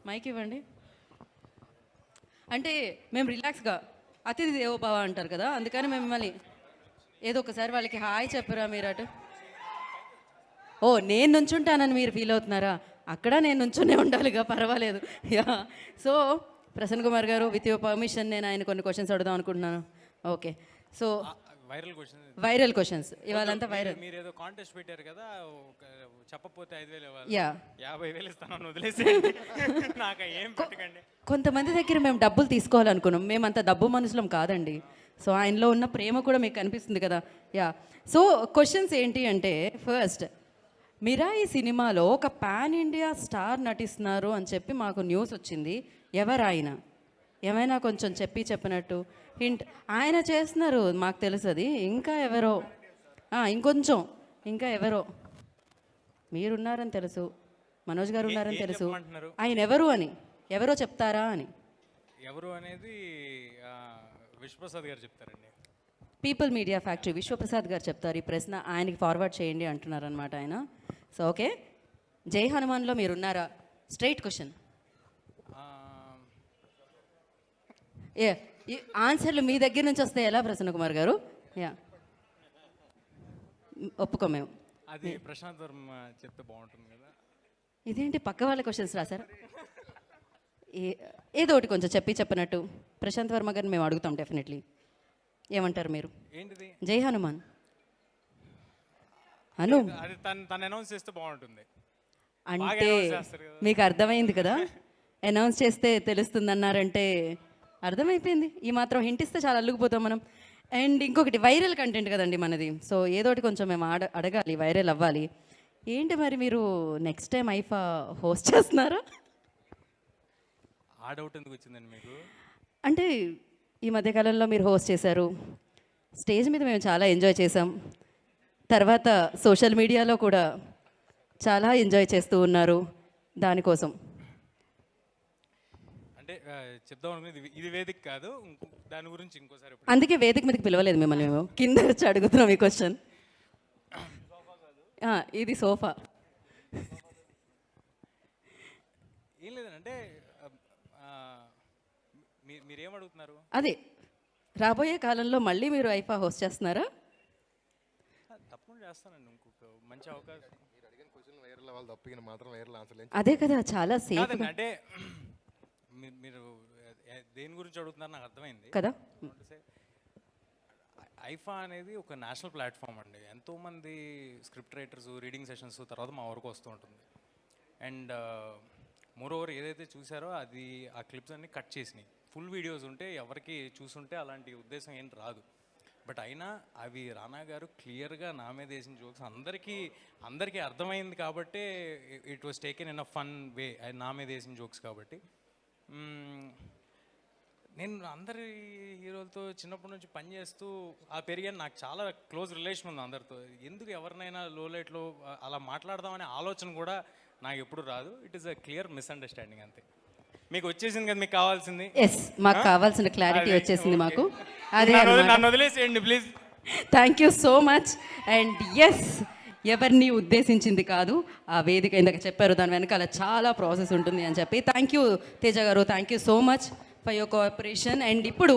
Mic ఇవ్వండి. అంటే మేము రిలాక్స్గా అతిథి దేవో భవ అంటారు కదా, అందుకని మేము మిమ్మల్ని ఏదో ఒకసారి వాళ్ళకి హాయ్ చెప్పరా మీరు అటు. ఓ నేను నుంచుంటానని మీరు ఫీల్ అవుతున్నారా? అక్కడ నేను నుంచునే ఉండాలిగా, పర్వాలేదు. యా. సో ప్రసన్న కుమార్ గారు, విత్ యువర్ పర్మిషన్ నేను ఆయన కొన్ని క్వశ్చన్స్ అడుగుదాం అనుకుంటున్నాను. ఓకే. సో వైరల్ క్వశ్చన్స్ ఇవాళంతా వైరల్. మీరు ఏదో కాంటెస్ట్ పెట్టారు కదా, చెప్పకపోతే 5,000 ఇవ్వాలి. యా 50,000 ఇస్తాను, వదిలేసి నాకు ఏం పెట్టకండి. కొంతమంది దగ్గర మేము డబ్బులు తీసుకోవాలనుకున్నాం, మేము అంత డబ్బు మనుషులం కాదండి. సో ఆయనలో ఉన్న ప్రేమ కూడా మీకు కనిపిస్తుంది కదా. యా. సో క్వశ్చన్స్ ఏంటి అంటే, ఫస్ట్ మిరాయి సినిమాలో ఒక పాన్ ఇండియా స్టార్ నటిస్తున్నారు అని చెప్పి మాకు న్యూస్ వచ్చింది. ఎవరు ఆయన? ఏమైనా కొంచెం చెప్పినట్టు హింట్. ఆయన చేస్తున్నారు మాకు తెలుసు, అది ఇంకా ఎవరో, ఇంకొంచెం ఇంకా ఎవరో. మీరున్నారని తెలుసు, మనోజ్ గారు ఉన్నారని తెలుసు, ఆయన ఎవరు అని, ఎవరో చెప్తారా అని. ఎవరు అనేది విశ్వప్రసాద్ గారు చెప్తారండి. పీపుల్ మీడియా ఫ్యాక్టరీ విశ్వప్రసాద్ గారు చెప్తారు. ఈ ప్రశ్న ఆయనకి ఫార్వర్డ్ చేయండి అంటున్నారనమాట ఆయన. సో ఓకే, జై హనుమాన్లో మీరున్నారా? Straight question. ఈ ఆన్సర్లు మీ దగ్గర నుంచి వస్తే ఎలా ప్రసన్న కుమార్ గారు? యా, ఒప్పుకో మేము. అది ప్రశాంత్ వర్మ చెప్తే బాగుంటుంది కదా. ఇదేంటి పక్క వాళ్ళ క్వశ్చన్స్ రాశారు? ఏదో ఒకటి కొంచెం చెప్పినట్టు ప్రశాంత్ వర్మ గారిని మేము అడుగుతాం డెఫినెట్లీ. ఏమంటారు మీరు? ఏంటిది? జై హనుమాన్ అను అది తను అనౌన్స్ చేస్తే బాగుంటుంది అంటే మీకు అర్థమైంది కదా. అనౌన్స్ చేస్తే తెలుస్తుంది అన్నారంటే అర్థమైపోయింది. ఈ మాత్రం హింట్ ఇస్తే చాలా అల్లుకుపోతాం మనం. అండ్ ఇంకొకటి వైరల్ కంటెంట్ కదండి మనది. సో ఏదోటి కొంచెం మేము అడగాలి, వైరల్ అవ్వాలి. ఏంటి మరి మీరు నెక్స్ట్ టైం ఐఫా హోస్ట్ చేస్తున్నారా? ఆ డౌట్ ఎందుకు వచ్చిందండి మీకు? అంటే ఈ మధ్యకాలంలో మీరు హోస్ట్ చేశారు, స్టేజ్ మీద మేము చాలా ఎంజాయ్ చేసాం. తర్వాత సోషల్ మీడియాలో కూడా చాలా ఎంజాయ్ చేస్తూ ఉన్నారు. దానికోసం అంటే చెప్దాం అనుకున్నది ఇది వేదిక కాదు, దాని గురించి ఇంకోసారి. అందుకే వేదిక మీదకి పిలవలేదు మిమ్మల్ని, మేము కింద వచ్చి అడుగుతున్నాం ఈ క్వశ్చన్. ఇది సోఫా. ఏం లేదంటే మీరేం అడుగుతున్నారు? అదే రాబోయే కాలంలో మళ్ళీ మీరు ఐఫా హోస్ట్ చేస్తున్నారా? తప్పకుండా చేస్తానండి, ఇంకొక మంచి అవకాశం. అదే కదా, చాలా సేఫ్ అంటే మీరు దేని గురించి అడుగుతున్నారు నాకు అర్థమైంది కదా. ఐఫా అనేది ఒక నేషనల్ ప్లాట్ఫామ్ అండి. ఎంతోమంది స్క్రిప్ట్ రైటర్స్, రీడింగ్ సెషన్స్ తర్వాత మా వరకు వస్తూ ఉంటుంది. అండ్ మోర్ ఓవర్ ఏదైతే చూసారో అది ఆ క్లిప్స్ అన్ని కట్ చేసినాయి. ఫుల్ వీడియోస్ ఉంటే ఎవరికి చూసుంటే అలాంటి ఉద్దేశం ఏం రాదు. బట్ అయినా అవి రానా గారు క్లియర్గా నా మీద వేసిన జోక్స్ అందరికీ అర్థమైంది కాబట్టి it was taken in a fun way. అది నా మీద వేసిన జోక్స్ కాబట్టి. నేను అందరి హీరోలతో చిన్నప్పటి నుంచి పనిచేస్తూ పెరిగాను. నాకు చాలా క్లోజ్ రిలేషన్ ఉంది అందరితో. ఎందుకు ఎవరినైనా లో లైట్లో అలా మాట్లాడదామనే ఆలోచన కూడా నాకు ఎప్పుడు రాదు. It is a clear misunderstanding అంతే. మీకు వచ్చేసింది కదా, మీకు కావాల్సింది. ఎస్, మాకు కావాల్సిన క్లారిటీ వచ్చేసింది మాకు. అదే నన్ను వదిలేసేయండి please. Thank you so much. And yes, ఎవరిని ఉద్దేశించింది కాదు. ఆ వేదిక ఇందాక చెప్పారు, దాని వెనకాల చాలా ప్రాసెస్ ఉంటుంది అని చెప్పి. థ్యాంక్ యూ తేజ గారు, thank you so much for your cooperation. And ఇప్పుడు